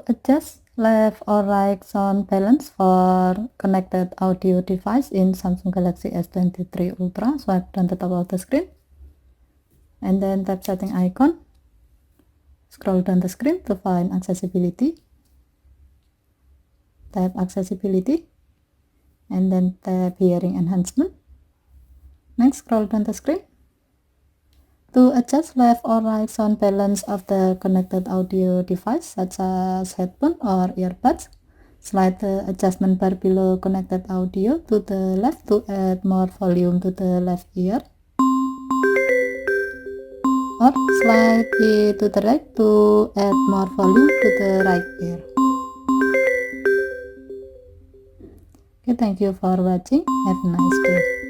To adjust left or right sound balance for connected audio device in Samsung Galaxy S23 Ultra, swipe down the top of the screen and then tap setting icon. Scroll down the screen to find accessibility. Tap accessibility and then tap hearing enhancement. Next, scroll down the screen. To adjust left or right sound balance of the connected audio device such as headphone or earbuds, slide the adjustment bar below connected audio to the left to add more volume to the left ear, or slide it to the right to add more volume to the right ear. Okay, thank you for watching. Have a nice day.